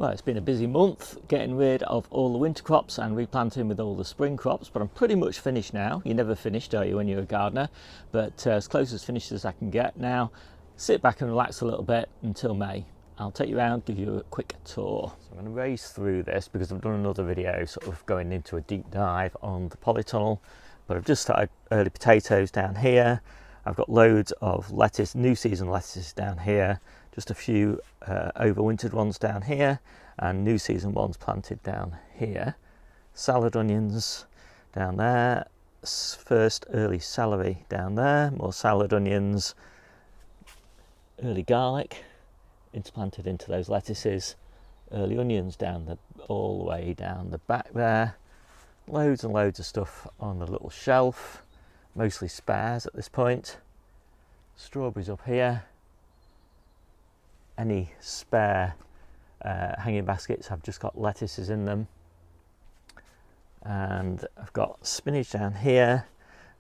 Well, it's been a busy month getting rid of all the winter crops and replanting with all the spring crops, but I'm pretty much finished now. You're never finished, are you, when you're a gardener? But as close as finished as I can get now. Sit back and relax a little bit until May. I'll take you around, give you a quick tour. So I'm going to race through this because I've done another video sort of going into a deep dive on the polytunnel, but I've just started early potatoes down here. I've got loads of lettuce, new season lettuces down here, just a few overwintered ones down here, and new season ones planted down here. Salad onions down there, first early celery down there, more salad onions, early garlic interplanted into those lettuces, early onions down all the way down the back there, loads and loads of stuff on the little shelf, mostly spares at this point. Strawberries up here. Any spare hanging baskets have just got lettuces in them. And I've got spinach down here,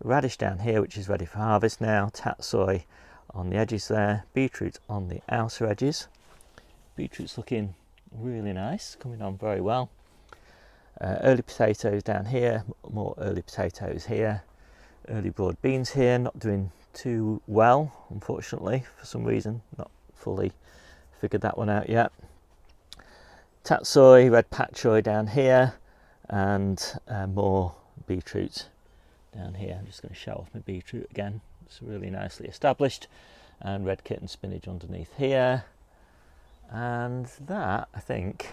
radish down here which is ready for harvest now, tatsoi on the edges there, beetroot on the outer edges. Beetroot's looking really nice, coming on very well. Early potatoes down here, more early potatoes here. Early broad beans here, not doing too well unfortunately for some reason, not fully figured that one out yet. Tatsoi, red pak choi down here, and more beetroot down here. I'm just going to show off my beetroot again, it's really nicely established, and red kitten spinach underneath here. And that, I think,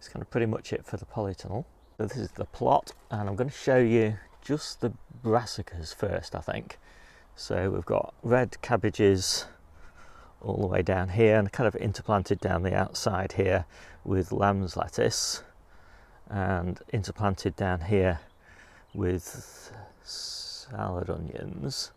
is kind of pretty much it for the polytunnel. So this is the plot, and I'm going to show you just the brassicas first, I think. So we've got red cabbages all the way down here and kind of interplanted down the outside here with lamb's lettuce, and interplanted down here with salad onions.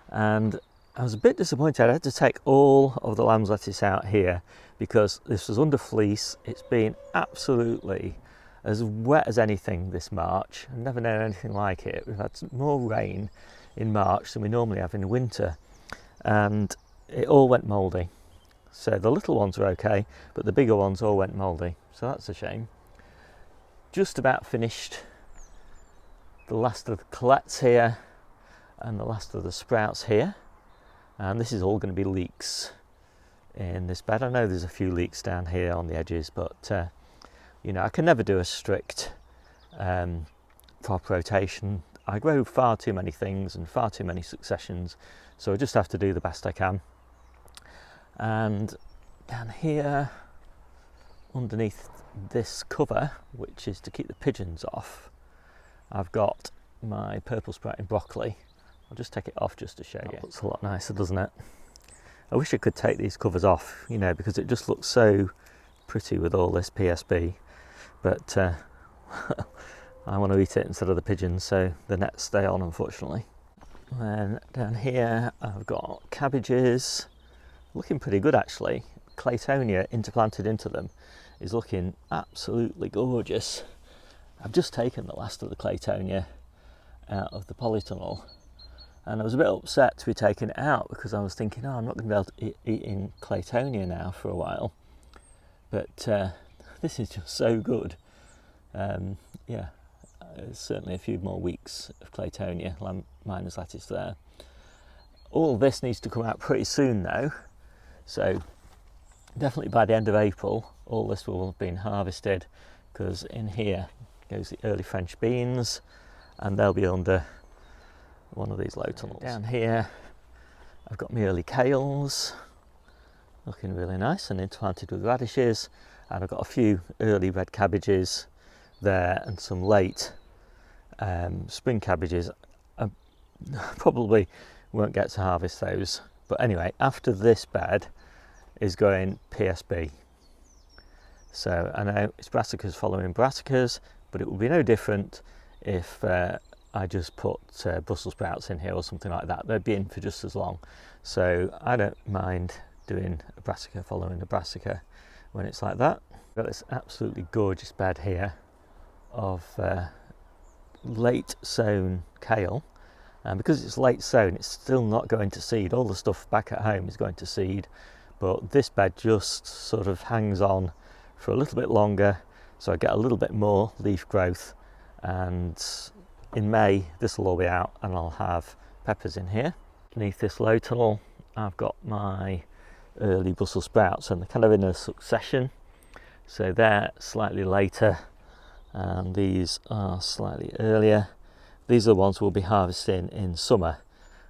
And I was a bit disappointed. I had to take all of the lamb's lettuce out here because this was under fleece. It's been absolutely as wet as anything this March. I've never known anything like it. We've had more rain in March than we normally have in winter, and it all went mouldy. So the little ones were okay, but the bigger ones all went mouldy, so that's a shame. Just about finished the last of the colettes here and the last of the sprouts here, and this is all going to be leeks in this bed. I know there's a few leeks down here on the edges, but you know, I can never do a strict crop rotation. I grow far too many things and far too many successions, so I just have to do the best I can. And down here underneath this cover, which is to keep the pigeons off, I've got my purple sprouting broccoli. I'll just take it off just to show you. It looks a lot nicer, doesn't it? I wish I could take these covers off, you know, because it just looks so pretty with all this PSB, but I want to eat it instead of the pigeons, so the nets stay on, unfortunately. And down here I've got cabbages, looking pretty good actually. Claytonia interplanted into them is looking absolutely gorgeous. I've just taken the last of the Claytonia out of the polytunnel, and I was a bit upset to be taken it out because I was thinking, oh, I'm not going to be able to eat in Claytonia now for a while, but this is just so good. Yeah, certainly a few more weeks of Claytonia, minus lettuce there. All this needs to come out pretty soon though, so definitely by the end of April all this will have been harvested, because in here goes the early French beans, and they'll be under one of these low tunnels. Down here I've got my early kales, looking really nice and interplanted with radishes, and I've got a few early red cabbages there and some late spring cabbages. I probably won't get to harvest those, but anyway, after this bed is going PSB. So I know it's brassicas following brassicas, but it will be no different if I just put Brussels sprouts in here or something like that. They'd be in for just as long, so I don't mind doing a brassica following a brassica when it's like that. I've got this absolutely gorgeous bed here of late sown kale, and because it's late sown it's still not going to seed. All the stuff back at home is going to seed, but this bed just sort of hangs on for a little bit longer, so I get a little bit more leaf growth, and in May this will all be out and I'll have peppers in here. Beneath this low tunnel I've got my early Brussels sprouts, and they're kind of in a succession, so they're slightly later and these are slightly earlier. These are the ones we'll be harvesting in summer.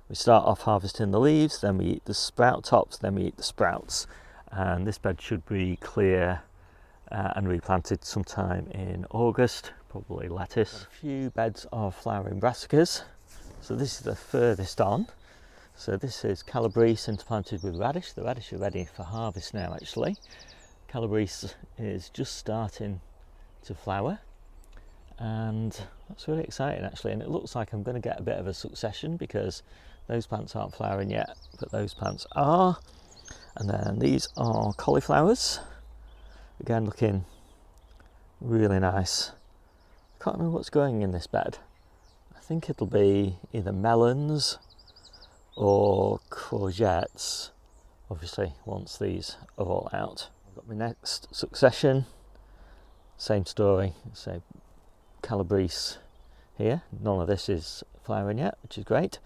We start off harvesting the leaves, then we eat the sprout tops, then we eat the sprouts, and this bed should be clear and replanted sometime in August, probably lettuce. A few beds of flowering brassicas, so this is the furthest on. So this is Calabrese interplanted with radish. The radish are ready for harvest now actually. Calabrese is just starting to flower, and that's really exciting actually, and it looks like I'm going to get a bit of a succession because those plants aren't flowering yet, but those plants are. And then these are cauliflowers, again looking really nice. I can't remember what's growing in this bed. I think it'll be either melons or courgettes, obviously once these are all out. I've got my next succession, same story, so Calabrese here, none of this is flowering yet, which is great.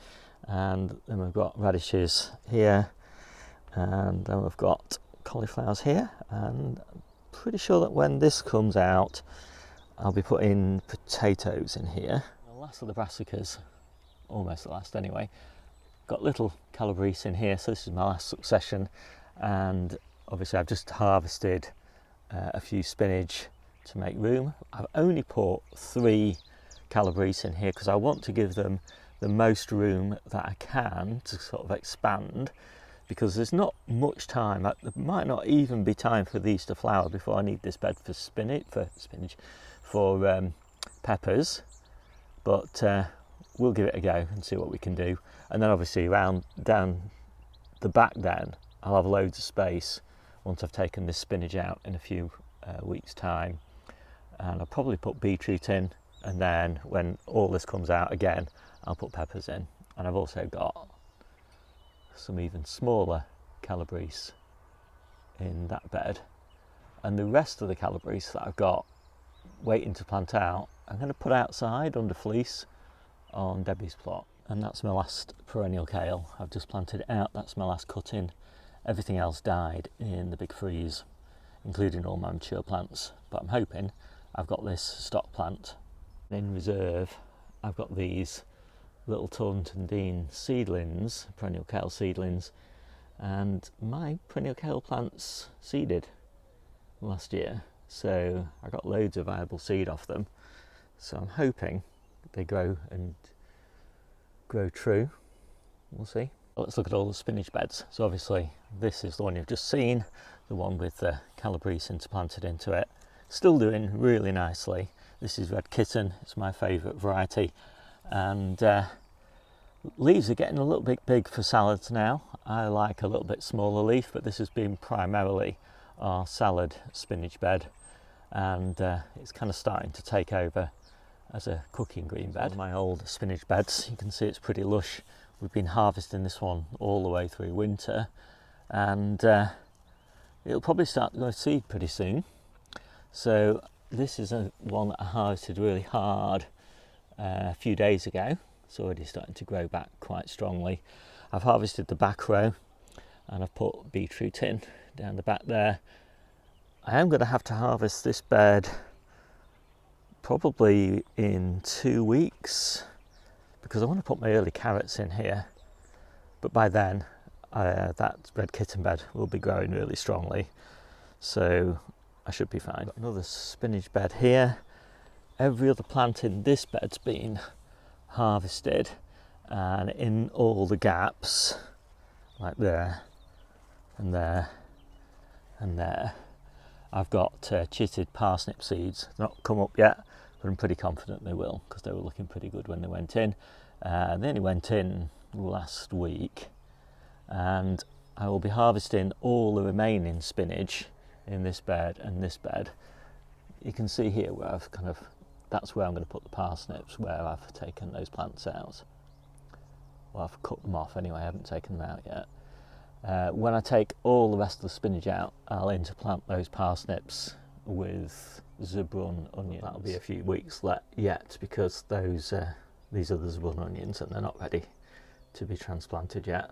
And then we've got radishes here, and then we've got cauliflowers here, and I'm pretty sure that when this comes out I'll be putting potatoes in here. The last of the brassicas, almost the last anyway, got little Calabrese in here, so this is my last succession, and obviously I've just harvested a few spinach to make room. I've only put 3 Calabrese in here because I want to give them the most room that I can to sort of expand, because there's not much time. There might not even be time for these to flower before I need this bed for peppers, but we'll give it a go and see what we can do. And then obviously down the back then I'll have loads of space once I've taken this spinach out in a few weeks time, and I'll probably put beetroot in, and then when all this comes out again I'll put peppers in. And I've also got some even smaller Calabrese in that bed, and the rest of the Calabrese that I've got waiting to plant out I'm going to put outside under fleece on Debbie's plot. And that's my last perennial kale. I've just planted it out, that's my last cutting. Everything else died in the big freeze, including all my mature plants, but I'm hoping I've got this stock plant. In reserve I've got these little Taunton Dean seedlings, perennial kale seedlings, and my perennial kale plants seeded last year, so I got loads of viable seed off them, so I'm hoping they grow and grow true. We'll see. Let's look at all the spinach beds. So obviously this is the one you've just seen, the one with the Calabrese interplanted into it, still doing really nicely. This is Red Kitten, it's my favourite variety, and leaves are getting a little bit big for salads now. I like a little bit smaller leaf, but this has been primarily our salad spinach bed, and it's kind of starting to take over as a cooking green bed. One of my old spinach beds, you can see it's pretty lush. We've been harvesting this one all the way through winter, and it'll probably start to go seed pretty soon. So this is one that I harvested really hard a few days ago. It's already starting to grow back quite strongly. I've harvested the back row and I've put beetroot in down the back there. I am going to have to harvest this bed probably in 2 weeks because I want to put my early carrots in here, but by then that Red Kitten bed will be growing really strongly, so I should be fine. Got another spinach bed here. Every other plant in this bed's been harvested, and in all the gaps, like there and there and there, I've got chitted parsnip seeds. They've not come up yet, but I'm pretty confident they will because they were looking pretty good when they went in. They only went in last week, and I will be harvesting all the remaining spinach in this bed and this bed. You can see here where I've that's where I'm going to put the parsnips, where I've taken those plants out. Well, I've cut them off anyway, I haven't taken them out yet. When I take all the rest of the spinach out, I'll interplant those parsnips with Zebrun onions. That'll be a few weeks yet, because these are the Zebrun onions and they're not ready to be transplanted yet.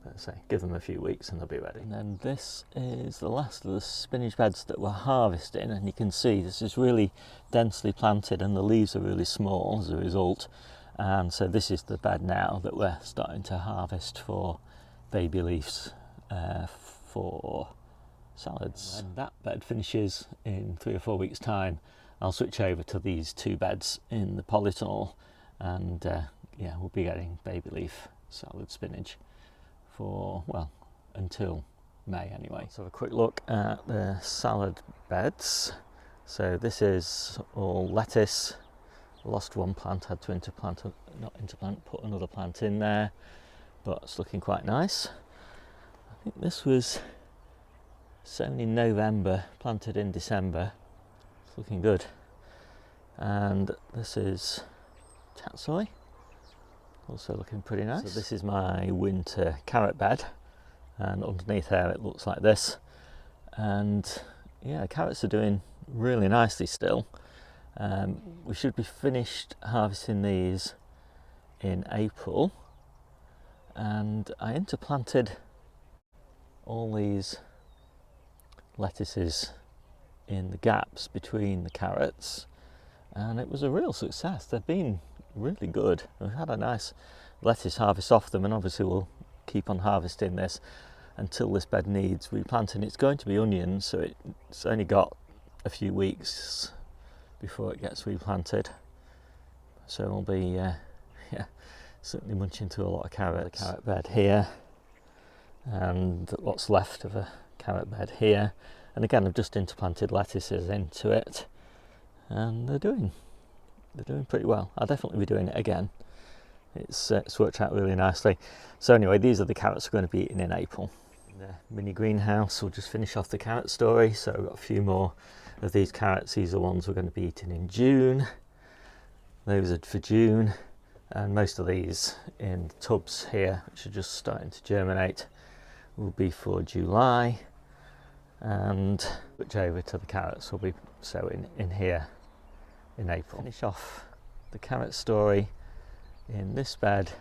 But say, give them a few weeks and they'll be ready. And then this is the last of the spinach beds that we're harvesting, and you can see this is really densely planted and the leaves are really small as a result. And so this is the bed now that we're starting to harvest for baby leaves for salads. And when that bed finishes in 3 or 4 weeks' time, I'll switch over to these 2 beds in the polytunnel, and yeah, we'll be getting baby leaf salad spinach for, well, until May anyway. Let's have a quick look at the salad beds. So this is all lettuce. Lost one plant, had to put another plant in there, but it's looking quite nice. I think this was sown in November, planted in December. It's looking good. And this is tatsoi, also looking pretty nice. So this is my winter carrot bed, and underneath there it looks like this. And yeah, carrots are doing really nicely still. We should be finished harvesting these in April, and I interplanted all these lettuces in the gaps between the carrots, and it was a real success. They've been really good. We've had a nice lettuce harvest off them, and obviously we'll keep on harvesting this until this bed needs replanting. It's going to be onions, so it's only got a few weeks before it gets replanted, so we'll be yeah, certainly munching through a lot of carrots. The carrot bed here, and what's left of a carrot bed here, and again I've just interplanted lettuces into it, and they're doing pretty well. I'll definitely be doing it again. It's worked out really nicely. So anyway, these are the carrots we're going to be eating in April. The mini greenhouse will just finish off the carrot story. So we've got a few more of these carrots. These are ones we're going to be eating in June. Those are for June, and most of these in tubs here, which are just starting to germinate, will be for July. And switch over to the carrots we'll be sowing in here in April. Finish off the carrot story in this bed.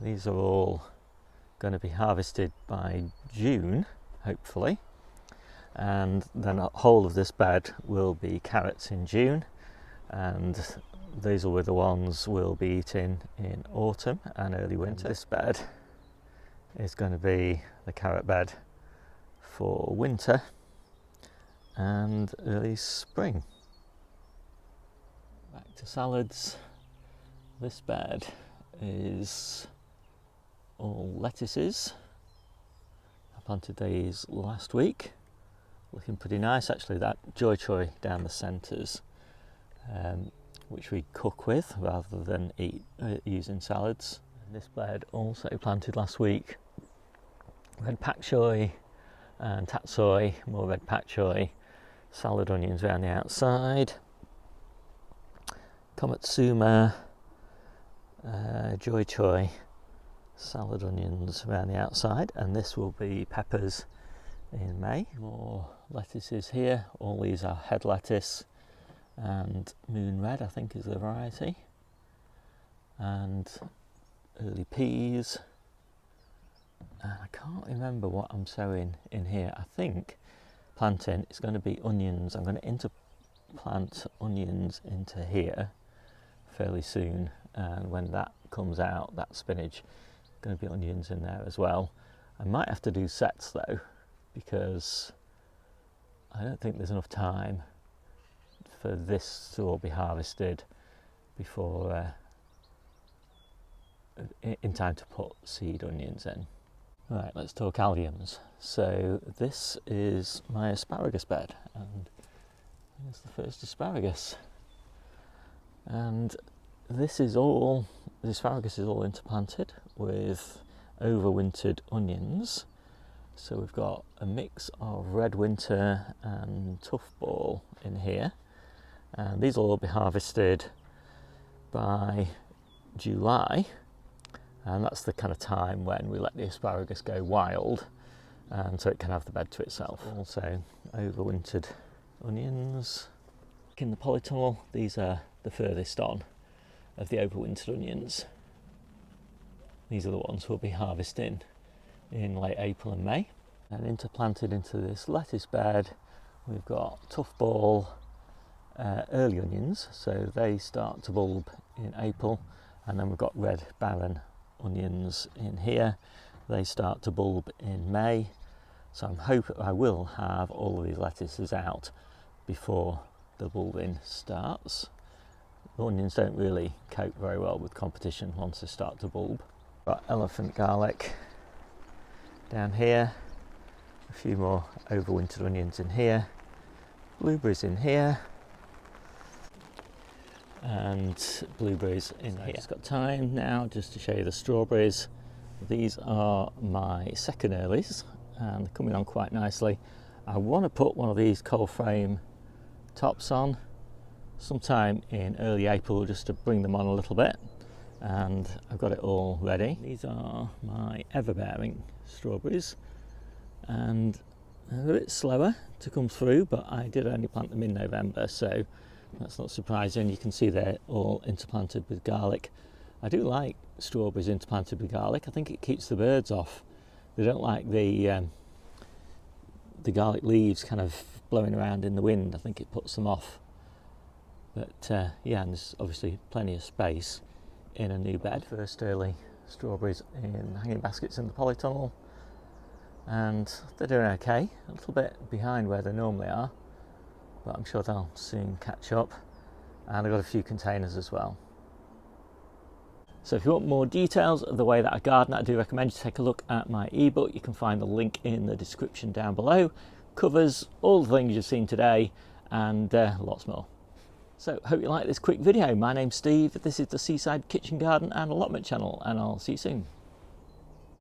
These are all going to be harvested by June, hopefully, and then a whole of this bed will be carrots in June, and these are the ones we'll be eating in autumn and early winter. This bed is going to be the carrot bed for winter and early spring. Back to salads. This bed is all lettuces. I planted these last week, looking pretty nice actually. That joy choy down the centres, which we cook with rather than eat using salads. And this bed also planted last week. Red pak choi and tatsoi, more red pak choi, salad onions around the outside, komatsuma, joy choy, salad onions around the outside, and this will be peppers in May. More lettuces here. All these are head lettuce, and moon red I think is the variety, and early peas. And I can't remember what I'm sowing in here. I think planting is going to be onions. I'm going to interplant onions into here fairly soon, and when that comes out, that spinach, going to be onions in there as well. I might have to do sets though, because I don't think there's enough time for this to all be harvested before in time to put seed onions in. Right, let's talk alliums. So this is my asparagus bed, and here's the first asparagus. And the asparagus is all interplanted with overwintered onions. So we've got a mix of red winter and tough ball in here, and these will all be harvested by July, and that's the kind of time when we let the asparagus go wild, and so it can have the bed to itself. Also overwintered onions. In the polytunnel, these are the furthest on of the overwintered onions. These are the ones we'll be harvesting in late April and May. And interplanted into this lettuce bed, we've got tough ball early onions, so they start to bulb in April, and then we've got red barren onions in here. They start to bulb in May, so I'm hoping I will have all of these lettuces out before the bulbing starts. The onions don't really cope very well with competition once they start to bulb. Got elephant garlic down here, a few more overwintered onions in here, blueberries in here, and blueberries in here. I've just got time now just to show you the strawberries. These are my second earlies and they're coming on quite nicely. I want to put one of these cold frame tops on sometime in early April just to bring them on a little bit, and I've got it all ready. These are my ever-bearing strawberries and they're a bit slower to come through, but I did only plant them in November, so that's not surprising. You can see they're all interplanted with garlic. I do like strawberries interplanted with garlic. I think it keeps the birds off. They don't like the garlic leaves kind of blowing around in the wind. I think it puts them off. But yeah, and there's obviously plenty of space in a new bed. First early strawberries in hanging baskets in the polytunnel, and they're doing okay. A little bit behind where they normally are, but I'm sure they'll soon catch up. And I've got a few containers as well. So if you want more details of the way that I garden, I do recommend you take a look at my ebook. You can find the link in the description down below. Covers all the things you've seen today and lots more. So hope you like this quick video. My name's Steve, this is the Seaside Kitchen Garden and Allotment channel, and I'll see you soon.